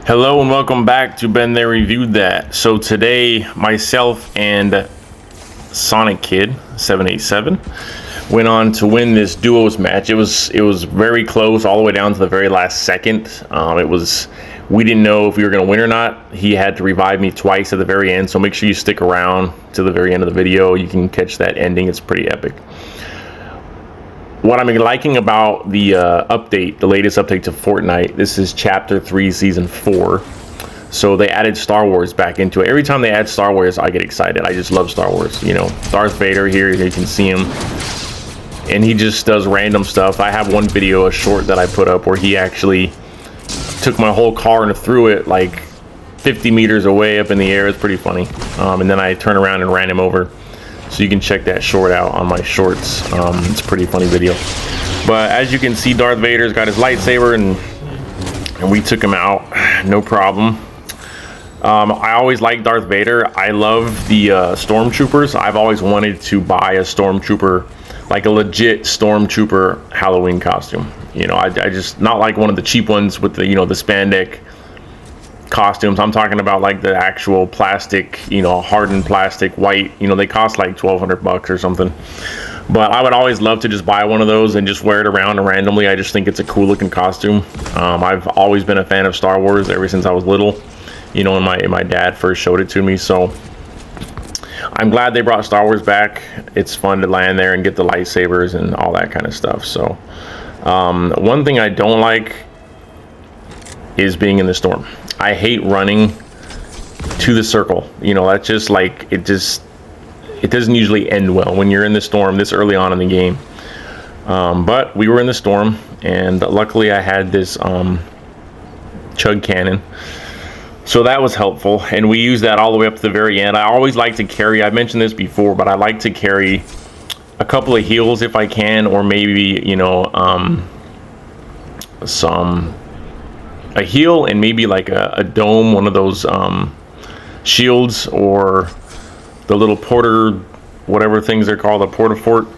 Hello and welcome back to Been There Reviewed That. So today, myself and Sonic Kid 787 went on to win this duos match. It was very close all the way down to the very last second. We didn't know if we were going to win or not. He had to revive me twice at the very end, so make sure you stick around to the very end of the video. You can catch that ending. It's pretty epic. What I'm liking about the update, the latest update to Fortnite, this is Chapter 3, Season 4. So they added Star Wars back into it. Every time they add Star Wars, I get excited. I just love Star Wars. You know, Darth Vader here, you can see him. And he just does random stuff. I have one video, a short that I put up, where he actually took my whole car and threw it like 50 meters away up in the air. It's pretty funny. And then I turned around and ran him over. So you can check that short out on my shorts. It's a pretty funny video. But as you can see, Darth Vader's got his lightsaber and we took him out, no problem. I always like Darth Vader. I love the stormtroopers. I've always wanted to buy a stormtrooper, like a legit stormtrooper Halloween costume. You know, I just, not like one of the cheap ones with the, you know, the spandex costumes. I'm talking about like the actual plastic, you know, hardened plastic, white, you know, they cost like $1,200 or something. But I would always love to just buy one of those and just wear it around randomly. I just think it's a cool looking costume. I've always been a fan of Star Wars ever since I was little, you know, and my dad first showed it to me. So I'm glad they brought Star Wars back. It's fun to land there and get the lightsabers and all that kind of stuff. So one thing I don't like is being in the storm. I hate running to the circle. You know, that's just like, it doesn't usually end well when you're in the storm this early on in the game. But we were in the storm, and luckily I had this chug cannon, so that was helpful, and we used that all the way up to the very end. I always like to carry, I mentioned this before, but I like to carry a couple of heals if I can, or maybe, you know, a heal and maybe like a dome, one of those shields, or the little porter, whatever things they're called, a porta fort.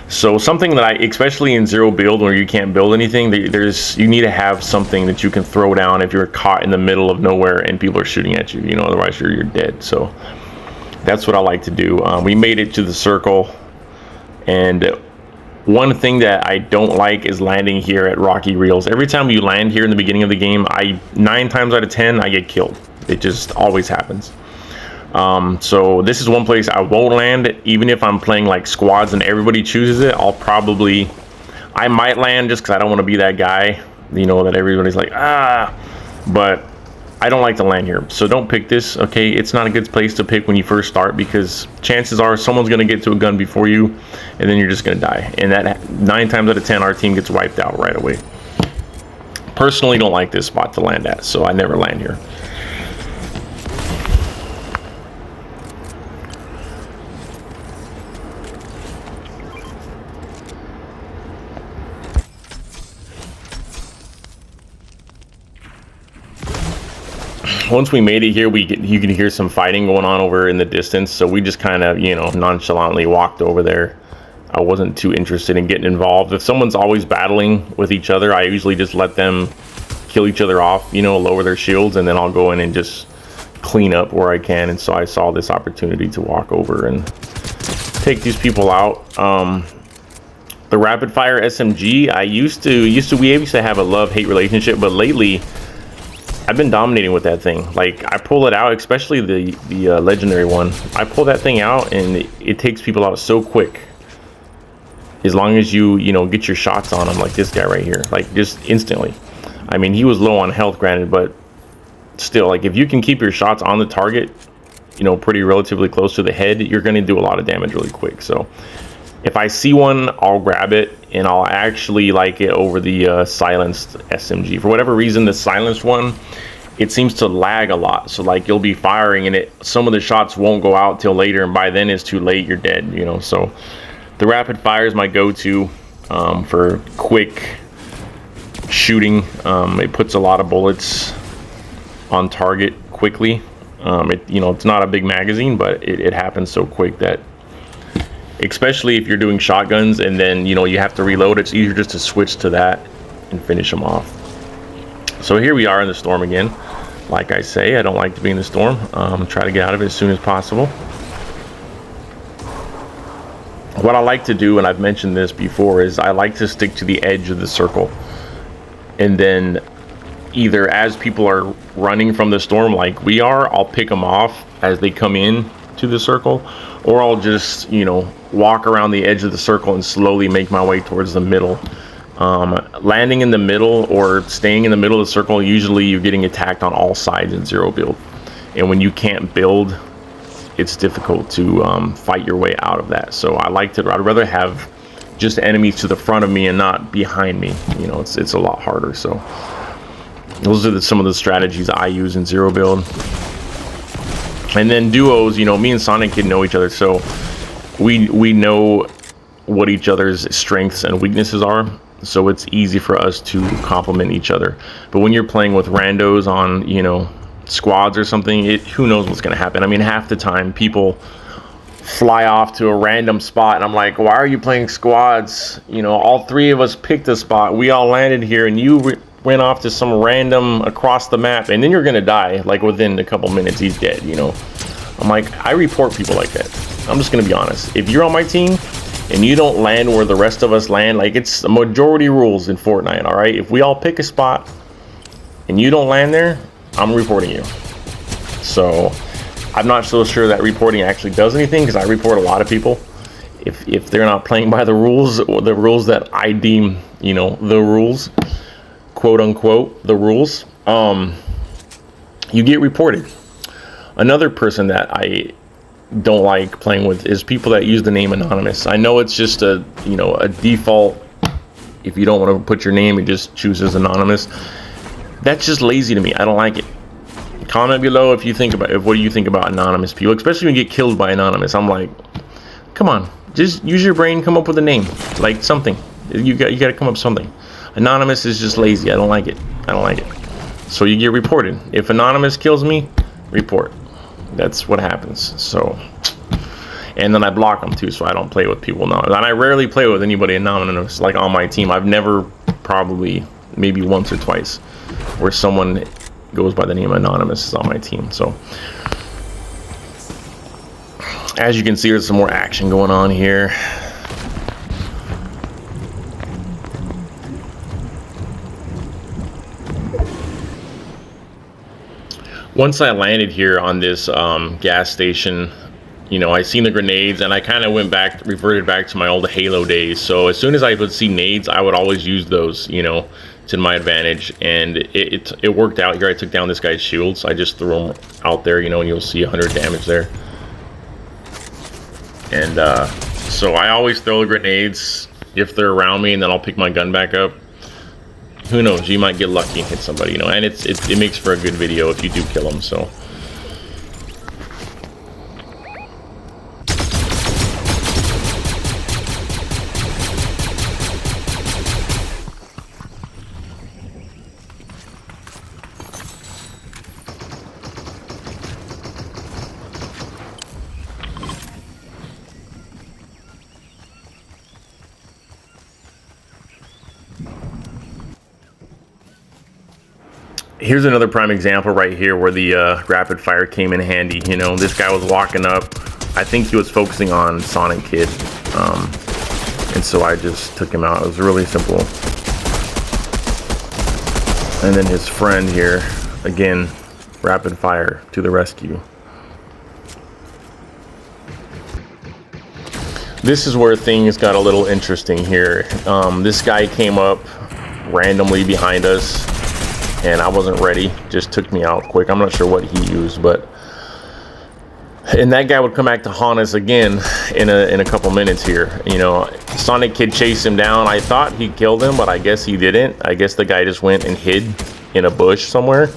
So something that especially in zero build where you can't build anything, you need to have something that you can throw down if you're caught in the middle of nowhere and people are shooting at you, you know, otherwise you're dead. So that's what I like to do. We made it to the circle, and one thing that I don't like is landing here at Rocky Reels. Every time you land here in the beginning of the game, 9 times out of 10 I get killed. It just always happens. So this is one place I won't land, even if I'm playing like squads and everybody chooses it. I might land just because I don't want to be that guy, you know, that everybody's like, but I don't like to land here. So don't pick this, okay? It's not a good place to pick when you first start, because chances are someone's going to get to a gun before you, and then you're just going to die. And that 9 times out of 10, our team gets wiped out right away. Personally, don't like this spot to land at, so I never land here. Once we made it here, you can hear some fighting going on over in the distance, so we just kind of, you know, nonchalantly walked over there. I wasn't too interested in getting involved. If someone's always battling with each other, I usually just let them kill each other off, you know, lower their shields, and then I'll go in and just clean up where I can. And so I saw this opportunity to walk over and take these people out. The rapid fire SMG, we used to have a love-hate relationship, but lately I've been dominating with that thing. Like, I pull it out, especially the legendary one. I pull that thing out and it takes people out so quick, as long as you know, get your shots on them, like this guy right here, like just instantly. I mean, he was low on health, granted, but still, like, if you can keep your shots on the target, you know, pretty relatively close to the head, you're going to do a lot of damage really quick. So if I see one, I'll grab it, and I'll actually like it over the silenced SMG. For whatever reason, the silenced one, it seems to lag a lot. So like, you'll be firing and some of the shots won't go out till later, and by then it's too late, you're dead, you know. So the rapid fire is my go-to for quick shooting. It puts a lot of bullets on target quickly. You know, it's not a big magazine, but it happens so quick that, especially if you're doing shotguns and then, you know, you have to reload, it's easier just to switch to that and finish them off. So here we are in the storm again. Like I say, I don't like to be in the storm. Try to get out of it as soon as possible. What I like to do, and I've mentioned this before, is I like to stick to the edge of the circle. And then either as people are running from the storm like we are, I'll pick them off as they come in to the circle, or I'll just, you know, walk around the edge of the circle and slowly make my way towards the middle. Landing in the middle or staying in the middle of the circle, usually you're getting attacked on all sides in zero build. And when you can't build, it's difficult to fight your way out of that. So I'd rather have just enemies to the front of me and not behind me. You know, it's a lot harder. So those are some of the strategies I use in zero build. And then duos, you know, me and Sonic Kid know each other, so we know what each other's strengths and weaknesses are. So it's easy for us to complement each other. But when you're playing with randos on, you know, squads or something, who knows what's going to happen. I mean, half the time people fly off to a random spot and I'm like, why are you playing squads? You know, all three of us picked a spot, we all landed here, and you went off to some random across the map, and then you're gonna die like within a couple minutes. He's dead, you know. I'm like, I report people like that. I'm just gonna be honest. If you're on my team and you don't land where the rest of us land, like, it's the majority rules in Fortnite, all right? If we all pick a spot and you don't land there, I'm reporting you. So I'm not so sure that reporting actually does anything, because I report a lot of people if they're not playing by the rules, or the rules that I deem, you know, the rules, quote unquote, the rules. You get reported. Another person that I don't like playing with is people that use the name anonymous. I know it's just a, you know, a default. If you don't want to put your name, it just chooses anonymous. That's just lazy to me. I don't like it. Comment below if you think about it. What do you think about anonymous people, especially when you get killed by anonymous? I'm like, come on, just use your brain, come up with a name, like something. You got to come up with something. Anonymous is just lazy. I don't like it. I don't like it. So you get reported. If anonymous kills me, report. That's what happens. So, and then I block them too, so I don't play with people now. And I rarely play with anybody anonymous, like on my team. I've never, probably maybe once or twice, where someone goes by the name anonymous is on my team. So as you can see, there's some more action going on here. Once I landed here on this gas station, you know, I seen the grenades, and I kind of reverted back to my old Halo days. So as soon as I would see nades, I would always use those, you know, to my advantage. And it worked out here. I took down this guy's shields. I just threw him out there, you know, and you'll see 100 damage there. And so I always throw the grenades if they're around me, and then I'll pick my gun back up. Who knows, you might get lucky and hit somebody, you know, and it makes for a good video if you do kill them. So here's another prime example right here where the rapid fire came in handy. You know, this guy was walking up. I think he was focusing on Sonic Kid, and so I just took him out. It was really simple. And then his friend here, again, rapid fire to the rescue. This is where things got a little interesting here. This guy came up randomly behind us, and I wasn't ready. Just took me out quick. I'm not sure what he used, and that guy would come back to haunt us again in a couple minutes here. You know, Sonic Kid chased him down. I thought he killed him, but I guess he didn't. I guess the guy just went and hid in a bush somewhere,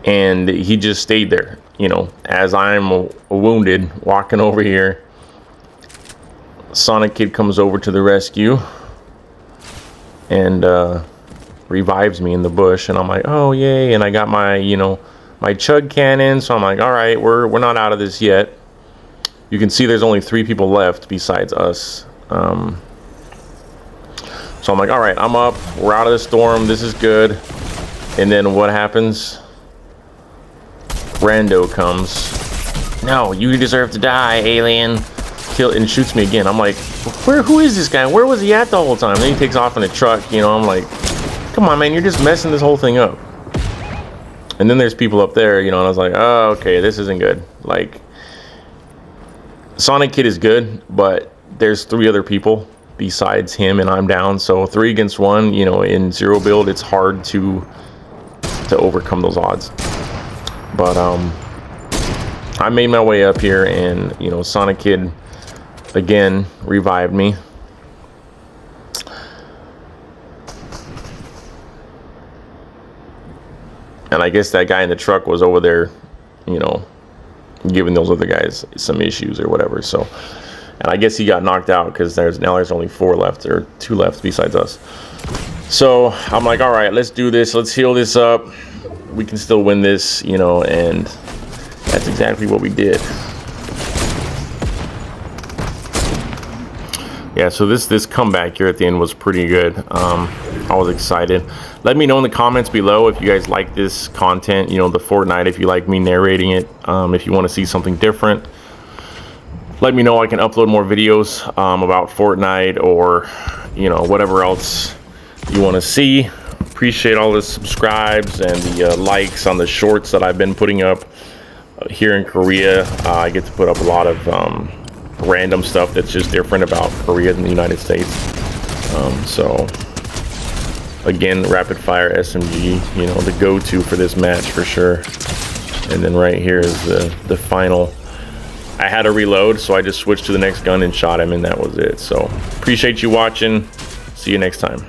and he just stayed there. You know, as I'm wounded, walking over here, Sonic Kid comes over to the rescue and revives me in the bush, and I'm like, oh yay. And I got my, you know, my chug cannon, so I'm like, all right, we're not out of this yet. You can see there's only 3 people left besides us. So I'm like, all right, I'm up, we're out of the storm, this is good. And then what happens? Rando comes. No, you deserve to die, alien. Kill and shoots me again. I'm like, who is this guy? Where was he at the whole time? Then he takes off in a truck. You know, I'm like, come on, man, you're just messing this whole thing up. And then there's people up there, you know, and I was like, oh, okay, this isn't good. Like, Sonic Kid is good, but there's 3 other people besides him, and I'm down. So 3 against 1, you know, in zero build, it's hard to overcome those odds. But I made my way up here, and you know, Sonic Kid again revived me. And I guess that guy in the truck was over there, you know, giving those other guys some issues or whatever. So, and I guess he got knocked out because there's only 4 left, or 2 left besides us. So I'm like, all right, let's do this. Let's heal this up. We can still win this, you know, and that's exactly what we did. Yeah, so this comeback here at the end was pretty good. I was excited. Let me know in the comments below if you guys like this content, you know, the Fortnite, if you like me narrating it, if you want to see something different. Let me know. I can upload more videos about Fortnite, or, you know, whatever else you want to see. Appreciate all the subscribes and the likes on the shorts that I've been putting up here in Korea. I get to put up a lot of random stuff that's just different about Korea than the United States. So again, rapid fire SMG, you know, the go-to for this match for sure. And then right here is the final. I had to reload, so I just switched to the next gun and shot him, and that was it. So appreciate you watching. See you next time.